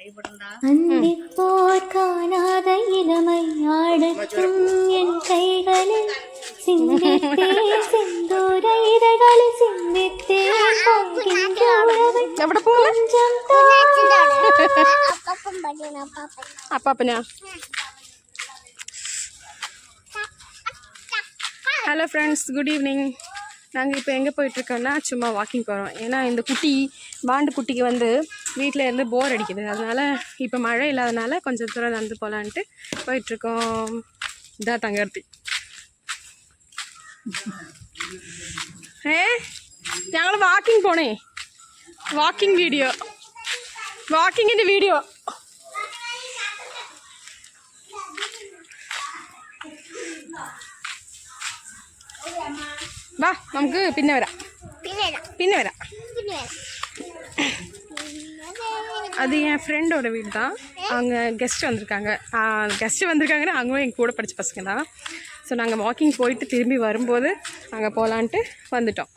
அந்திப்போர் காணாத இளமை ஆடட்டும் என் கைகளில் சிந்தித்தே செந்தூர இதழ்களில் சிந்தித்தே போகின்ற உறவை கொஞ்சம் அப்பப்பனா ஹலோ ஃப்ரெண்ட்ஸ், குட் ஈவினிங். நாங்கள் இப்போ எங்கே போயிட்டுருக்கோன்னா சும்மா வாக்கிங் போகிறோம். ஏன்னா இந்த பாண்டு குட்டிக்கு வந்து வீட்டில் இருந்து போர் அடிக்குது. அதனால் இப்போ மழை இல்லாதனால கொஞ்சம் தூரம் நடந்து போகலான்ட்டு போயிட்டுருக்கோம். இதான் தங்கர்த்தி. ഞങ്ങൾ വാക്കിംഗ് പോണേ. വാക്കിംഗ് വീഡിയോ, വാക്കിങ്ങിൻ്റെ വീഡിയോ. വാ, നമുക്ക് പിന്നെ വരാം. அது என் ஃப்ரெண்டோட வீடு தான். அவங்க கெஸ்ட் வந்திருக்காங்கன்னா அவங்களும் எங்கள் கூட படித்த பசங்க தான். ஸோ நாங்கள் வாக்கிங் போயிட்டு திரும்பி வரும்போது அங்கே போகலான்ட்டு வந்துட்டோம்.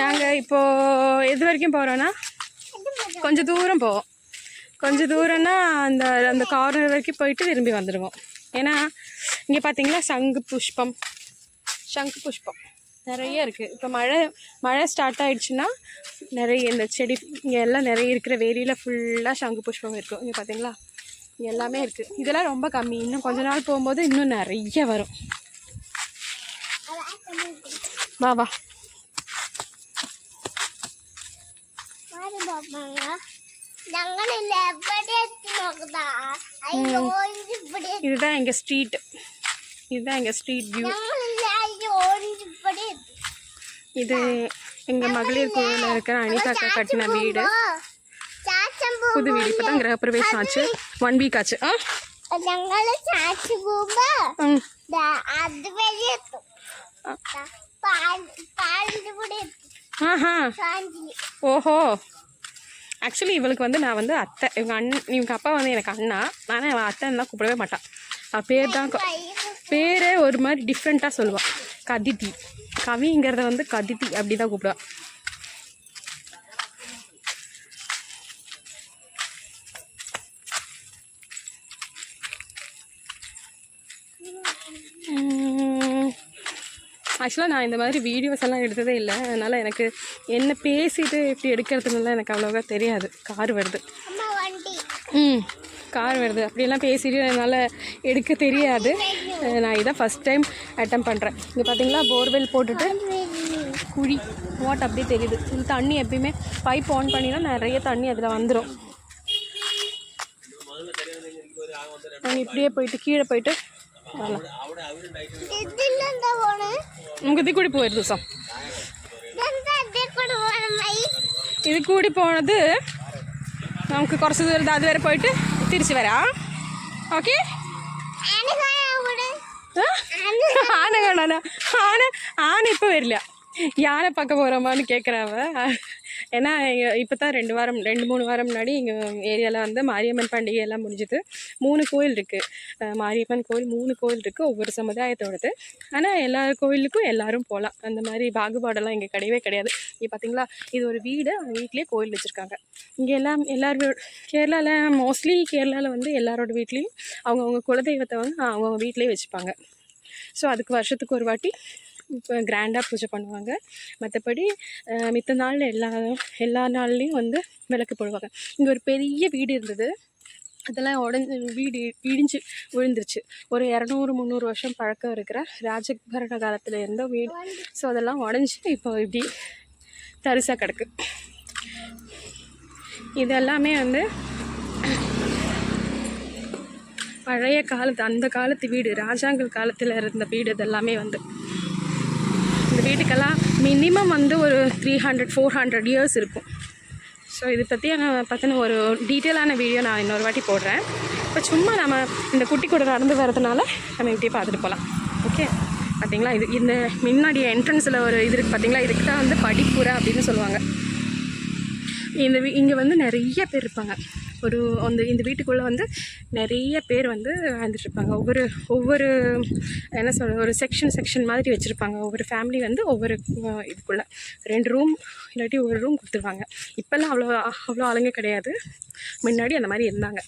நாங்கள் இப்போது எது வரைக்கும் போகிறோன்னா கொஞ்சம் தூரம் போவோம். கொஞ்சம் தூரம்னா அந்த கார்னர் வரைக்கும் போயிட்டு திரும்பி வந்துடுவோம். ஏன்னா இங்கே பார்த்தீங்களா சங்கு புஷ்பம் நிறைய இருக்குது. இப்போ மழை ஸ்டார்ட் ஆகிடுச்சுன்னா நிறைய இந்த செடி இங்கே எல்லாம் நிறைய இருக்கிற வேலியில் ஃபுல்லாக சங்கு புஷ்பம் இருக்கும். இங்கே பார்த்தீங்களா இங்கே எல்லாமே இருக்குது. இதெல்லாம் ரொம்ப கம்மி. இன்னும் கொஞ்ச நாள் போகும்போது இன்னும் நிறைய வரும். வா வா. இதுதான் எங்கள் ஸ்ட்ரீட் வியூ. இது எங்கள் மகளிர் கோவிலில் இருக்கிற அனிதாக்கா கட்டின வீடு. புது வீடு இப்போ தான் கிரகப்பிரவேசம் ஆச்சு. 1 வீக் ஆச்சு. ஓஹோ, ஆக்சுவலி இவளுக்கு வந்து நான் வந்து அத்தை, இவங்க அப்பா வந்து எனக்கு அண்ணா. ஆனால் அவள் அத்தைன்னு தான் கூப்பிடவே மாட்டான். அவள் பேரே ஒரு மாதிரி டிஃப்ரெண்ட்டாக சொல்லுவாள். கதித்தி, கவிங்கிறத வந்து கதித்தி அப்படி தான் கூப்பிடுவாள். ஆக்சுவலாக நான் இந்த மாதிரி வீடியோஸ் எல்லாம் எடுத்ததே இல்லை. அதனால் எனக்கு என்ன பேசிட்டு இப்படி எடுக்கிறதுனால எனக்கு அவ்வளோவா தெரியாது. கார் வருது அப்படியெல்லாம் பேசிட்டு என்னால் எடுக்க தெரியாது. நான் இதான் ஃபஸ்ட் டைம் அட்டம் பண்ணுறேன். இங்கே பார்த்தீங்களா போர்வெல் போட்டுட்டு குழி வாட் அப்படியே தெரியுது. இந்த தண்ணி எப்பயுமே பைப் ஆன் பண்ணினா நிறைய தண்ணி அதில் வந்துடும். நாங்கள் இப்படியே போயிட்டு கீழே போயிட்டு வரலாம். உங்களுக்கு கூடி போயிடுது சார். ഇത് കൂടി പോണത് നമുക്ക് കുറച്ച് ദൂരം അതുവരെ പോയിട്ട് തിരിച്ചു വരാം. ഓക്കെ. ആന കാണാനാ? ആന ഇപ്പോൾ വരില്ല. யானை பார்க்க போகிறோமான்னு கேட்குறாவ. ஏன்னா இப்போ தான் 2-3 வாரம் முன்னாடி எங்கள் ஏரியாவில் வந்து மாரியம்மன் பண்டிகை எல்லாம் முடிஞ்சுது. 3 கோயில் இருக்குது. மாரியம்மன் கோயில் 3 கோயில் இருக்குது, ஒவ்வொரு சமுதாயத்தோடது. ஆனால் எல்லா கோயிலுக்கும் எல்லோரும் போகலாம். அந்த மாதிரி பாகுபாடெல்லாம் இங்கே கிடையவே கிடையாது. இங்கே பார்த்தீங்களா இது ஒரு வீடு, அந்த வீட்லேயே கோயில் வச்சுருக்காங்க. இங்கே எல்லாரும் கேரளாவில் மோஸ்ட்லி கேரளாவில் வந்து எல்லாரோட வீட்லேயும் அவங்கவுங்க குலதெய்வத்தை வந்து அவங்கவுங்க வீட்லேயே வச்சுப்பாங்க. ஸோ அதுக்கு வருஷத்துக்கு ஒரு வாட்டி இப்போ கிராண்டாக பூஜை பண்ணுவாங்க. மற்றபடி மித்த நாளில் எல்லா நாள்லேயும் வந்து விளக்கு போடுவாங்க. இங்கே ஒரு பெரிய வீடு இருந்தது, அதெல்லாம் இடிஞ்சு விழுந்துருச்சு. ஒரு 200-300 வருஷம் பழக்கம் இருக்கிற ராஜபரண காலத்தில் இருந்த வீடு. ஸோ அதெல்லாம் உடஞ்சி இப்போ இப்படி தரிசாக கிடக்கு. இதெல்லாமே வந்து பழைய காலத்து அந்த காலத்து வீடு, ராஜாங்கள் காலத்தில் இருந்த வீடு. இதெல்லாமே வந்து இந்த வீட்டுக்கெல்லாம் மினிமம் வந்து ஒரு 300-400 இயர்ஸ் இருக்கும். ஸோ இதை பற்றின ஒரு டீட்டெயிலான வீடியோ நான் இன்னொரு வாட்டி போடுறேன். இப்போ சும்மா நம்ம இந்த குட்டி கூட நடந்து வரதுனால நம்ம இப்படியே பார்த்துட்டு போகலாம். ஓகே. பார்த்தீங்களா இது இந்த முன்னாடி என்ட்ரன்ஸில் ஒரு இது இருக்குது பார்த்தீங்களா, இதுக்கு தான் வந்து படிப்புரை அப்படின்னு சொல்லுவாங்க. இங்கே வந்து நிறைய பேர் இருப்பாங்க. இந்த வீட்டுக்குள்ளே வந்து நிறைய பேர் வந்து வாழ்ந்துட்டுருப்பாங்க. ஒவ்வொரு என்ன சொல்கிறது, ஒரு செக்ஷன் மாதிரி வச்சுருப்பாங்க. ஒவ்வொரு ஃபேமிலி வந்து ஒவ்வொரு இதுக்குள்ளே 2 ரூம் இல்லாட்டி ஒரு ரூம் கொடுத்துருவாங்க. இப்போல்லாம் அவ்வளோ ஆளுங்க கிடையாது. முன்னாடி அந்த மாதிரி இருந்தாங்க.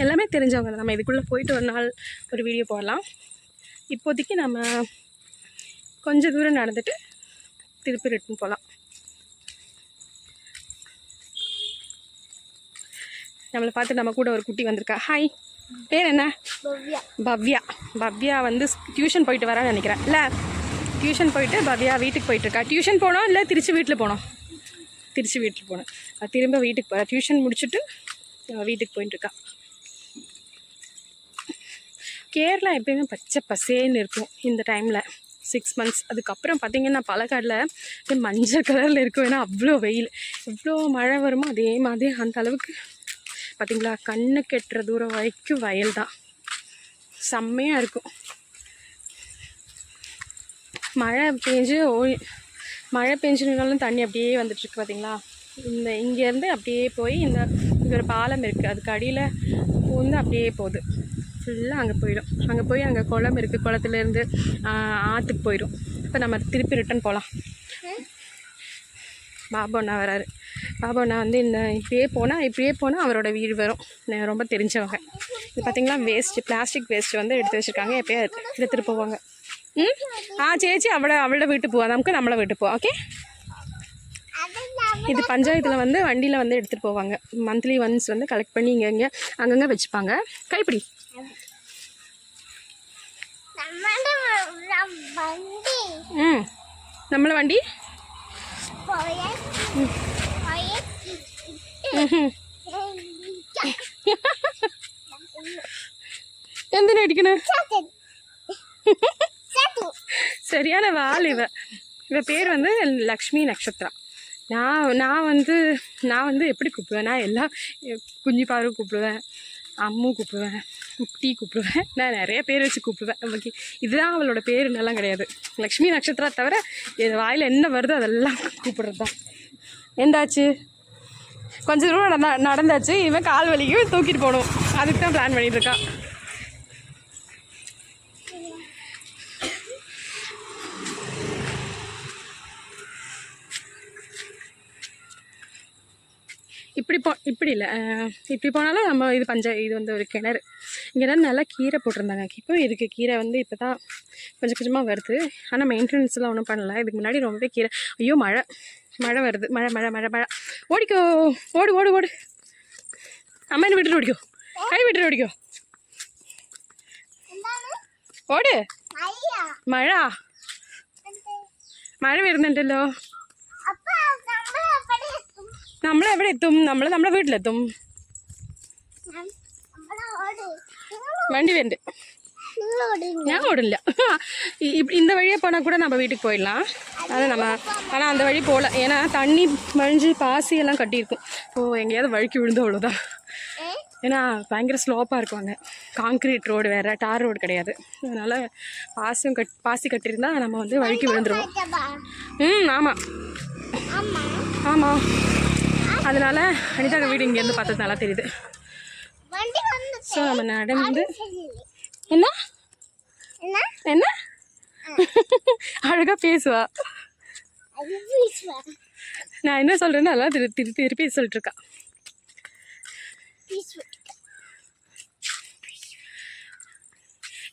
எல்லாமே தெரிஞ்சவங்க தான். நம்ம இதுக்குள்ளே போயிட்டு ஒரு நாள் ஒரு வீடியோ போடலாம். இப்போதைக்கு நம்ம கொஞ்சம் தூரம் நடந்துட்டு திருப்பி ரிட்டன் போகலாம். நம்மளை பார்த்து நம்ம கூட ஒரு குட்டி வந்திருக்கா. ஹாய், பேர் என்ன? பவ்யா வந்து டியூஷன் போயிட்டு வரான்னு நினைக்கிறேன். இல்லை, டியூஷன் போயிட்டு பவ்யா வீட்டுக்கு போயிட்டுருக்கா. டியூஷன் போனோம் இல்லை திருச்சி வீட்டில் போனோம்? திருச்சி வீட்டுக்கு போனேன். திரும்ப வீட்டுக்கு போகிறேன். டியூஷன் முடிச்சுட்டு வீட்டுக்கு போயிட்டுருக்கா. கேரளா எப்பயுமே பச்சை பசேன்னு இருக்கும் இந்த டைமில் 6 months. அதுக்கப்புறம் பார்த்திங்கன்னா பாலக்காடில் மஞ்சள் கலரில் இருக்கும். ஏன்னா அவ்வளோ வெயில். எவ்வளோ மழை வருமோ அதே மாதிரி அந்த அளவுக்கு பார்த்திங்களா, கண்ணு கெட்டுற தூரம் வரைக்கும் வயல் தான். செம்மையாக இருக்கும். மழை பெஞ்சுனாலும் தண்ணி அப்படியே வந்துட்டுருக்கு பார்த்திங்களா. இங்கேருந்து அப்படியே போய் இங்கே ஒரு பாலம் இருக்குது, அதுக்கு அடியில் வந்து அப்படியே போகுது ஃபுல்லாக. அங்கே போயிடும். அங்கே போய் அங்கே குளம் இருக்குது, குளத்துலேருந்து ஆற்றுக்கு போயிடும். இப்போ நம்ம திருப்பி ரிட்டன் போகலாம். பாபு அண்ணா வராரு. பாபு அண்ணா வந்து இப்படியே போனால் அவரோட வீடு வரும். ரொம்ப தெரிஞ்சவங்க. இது பார்த்திங்களா, பிளாஸ்டிக் வேஸ்ட்டு வந்து எடுத்து வச்சுருக்காங்க. எப்போயா எடுத்துகிட்டு போவாங்க. சேச்சி அவளோட வீட்டுக்கு போவா, நமக்கு நம்மளை வீட்டுக்கு போவா. ஓகே, இது பஞ்சாயத்தில் வந்து வண்டியில் வந்து எடுத்துகிட்டு போவாங்க. மந்த்லி ஒன்ஸ் வந்து கலெக்ட் பண்ணி இங்கே அங்கங்கே வச்சுப்பாங்க. கைப்பிடி. நம்மள வண்டி എന്തിനാ അടിക്കണേ? சரியான வால். இவ பேர் வந்து லக்ஷ்மி நக்ஷத்ரா. நான் வந்து எப்படி கூப்பிடுவேன், நான் எல்லா குஞ்சு பாரு கூப்பிடுவேன், அம்மு கூப்பிடுவேன், குட்டி கூப்பிடுவேன். நான் நிறைய பேர் வச்சு கூப்பிடுவேன். நமக்கு இதுதான் அவளோட பேருன்னெல்லாம் கிடையாது. லக்ஷ்மி நக்ஷத்ரா தவிர வாயில் என்ன வருதோ அதெல்லாம் கூப்பிடுறது தான். எந்தாச்சு? கொஞ்சம் தூரம் நடந்தாச்சு. இவன் கால் வலிக்கும், தூக்கிட்டு போகணும். அதுக்கு தான் பிளான் பண்ணிட்டு இருக்கான். இப்படி இல்லை, இப்படி போனாலும் நம்ம இது வந்து ஒரு கிணறு. இங்கே தான் நல்லா கீரை போட்டிருந்தாங்க. இப்போ இதுக்கு கீரை வந்து இப்போ தான் கொஞ்சம் கொஞ்சமாக வருது. ஆனால் மெயின்டெனன்ஸ்லாம் ஒன்றும் பண்ணலை. இதுக்கு முன்னாடி ரொம்பவே கீரை. ஐயோ, மழை வருது. மழை ஓடிக்கோ, ஓடு. அம்மா என்ன விட்டுட்டு ஓடிக்கோ, கை விட்டுட்டு ஓடிக்கோ, ഓട്. മഴ വരുന്നുണ്ടല്ലോ. നമ്മളെവിടെ എത്തും? നമ്മളെ വീട്ടിലെത്തും. வண்டி வேண்டு. நான் ஓடல. இந்த வழியாக போனால் கூட நம்ம வீட்டுக்கு போயிடலாம். ஆனால் அந்த வழி போகல. ஏன்னா தண்ணி வழிஞ்சு பாசியெல்லாம் கட்டியிருக்கும். எங்கேயாவது வழுக்கி விழுந்து அவ்வளோதான். ஏன்னா பயங்கர ஸ்லோப்பாக இருக்குவாங்க. காங்க்ரீட் ரோடு வேறு, டார் ரோடு கிடையாது. அதனால் பாசி கட்டியிருந்தா நம்ம வந்து வழுக்கி விழுந்துருவோம். ஆமாம். அதனால் அனிதா வீடு இங்கேருந்து பார்த்தது நல்லா தெரியுது. ஸோ நம்ம நடந்து என்ன அழகாக பேசுவா. நான் என்ன சொல்கிறேன்னு அதெல்லாம் திருப்பி சொல்லிட்டு இருக்கா.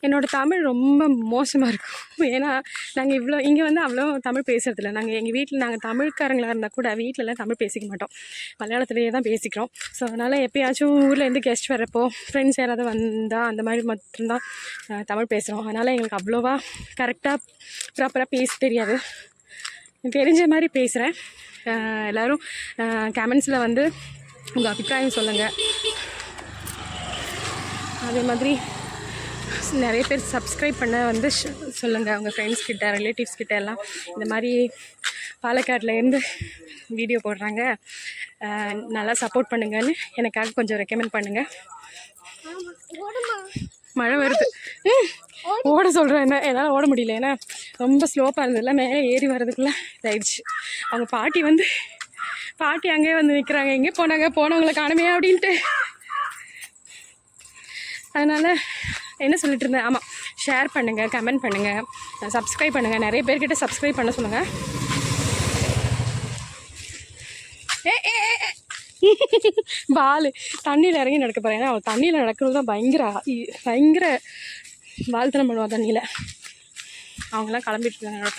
என்னோட தமிழ் ரொம்ப மோசமாக இருக்கும். ஏன்னா நாங்கள் இங்கே வந்து அவ்வளோ தமிழ் பேசுகிறதில்ல. எங்கள் வீட்டில் நாங்கள் தமிழ்காரங்களாக இருந்தால் கூட வீட்டிலலாம் தமிழ் பேசிக்க மாட்டோம், மலையாளத்துலேயே தான் பேசிக்கிறோம். ஸோ அதனால் எப்போயாச்சும் ஊர்லேருந்து கெஸ்ட் வரப்போ, ஃப்ரெண்ட்ஸ் யாராவது வந்தால் அந்த மாதிரி மட்டும்தான் தமிழ் பேசுகிறோம். அதனால் எங்களுக்கு அவ்வளோவா கரெக்டாக ப்ராப்பராக பேச தெரியாது. தெரிஞ்ச மாதிரி பேசுகிறேன். எல்லோரும் கமெண்ட்ஸில் வந்து உங்கள் அபிப்பிராயம் சொல்லுங்கள். அதே மாதிரி நிறைய பேர் சப்ஸ்கிரைப் பண்ண வந்து சொல்லுங்கள். உங்கள் ஃப்ரெண்ட்ஸ் கிட்ட, ரிலேட்டிவ்ஸ் கிட்ட எல்லாம் இந்த மாதிரி பாலக்காட்லேருந்து வீடியோ போடுறாங்க, நல்லா சப்போர்ட் பண்ணுங்கன்னு எனக்காக கொஞ்சம் ரெக்கமெண்ட் பண்ணுங்கள். மழை வருது. ஓட சொல்கிறேன். என்னால் ஓட முடியல. ஏன்னா ரொம்ப ஸ்லோப்பாக இருந்ததில்ல. மேலே ஏறி வர்றதுக்குள்ளே இதாகிடுச்சு. அவங்க பாட்டி வந்து பாட்டி அங்கேயே வந்து நிற்கிறாங்க, எங்கே போனாங்க, போனவங்களை காணுமே அப்படின்ட்டு. அதனால் என்ன சொல்லிட்டு இருந்தேன், ஆமாம், ஷேர் பண்ணுங்கள், கமெண்ட் பண்ணுங்கள், சப்ஸ்கிரைப் பண்ணுங்கள், நிறைய பேர்கிட்ட சப்ஸ்கிரைப் பண்ண சொல்லுங்கள். பால் தண்ணியில் இறங்கி நடக்க போகிறேன். ஏன்னா அவள் தண்ணியில் நடக்கிறது தான் பயங்கர வாழ்த்தனம் பண்ணுவாள் தண்ணியில். அவங்களாம் கிளம்பிட்டுருக்காங்க, என்னோடய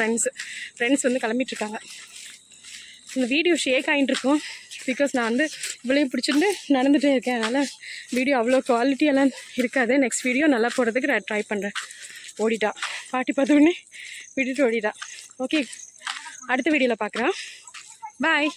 ஃப்ரெண்ட்ஸ் வந்து கிளம்பிட்டுருக்காங்க. இந்த வீடியோ ஷேக் ஆகிட்டு இருக்கும் பிகாஸ் நான் வந்து இவ்வளையும் பிடிச்சிட்டு நடந்துகிட்டே இருக்கேன். அதனால் வீடியோ அவ்வளோ குவாலிட்டியெல்லாம் இருக்காது. நெக்ஸ்ட் வீடியோ நல்லா போடுறதுக்கு நான் ட்ரை பண்ணுறேன். ஓடிட்டா பாட்டி, பார்த்தோன்னே விட்டுட்டு ஓடிட்டா. ஓகே, அடுத்த வீடியோவில் பார்க்குறேன். பாய்.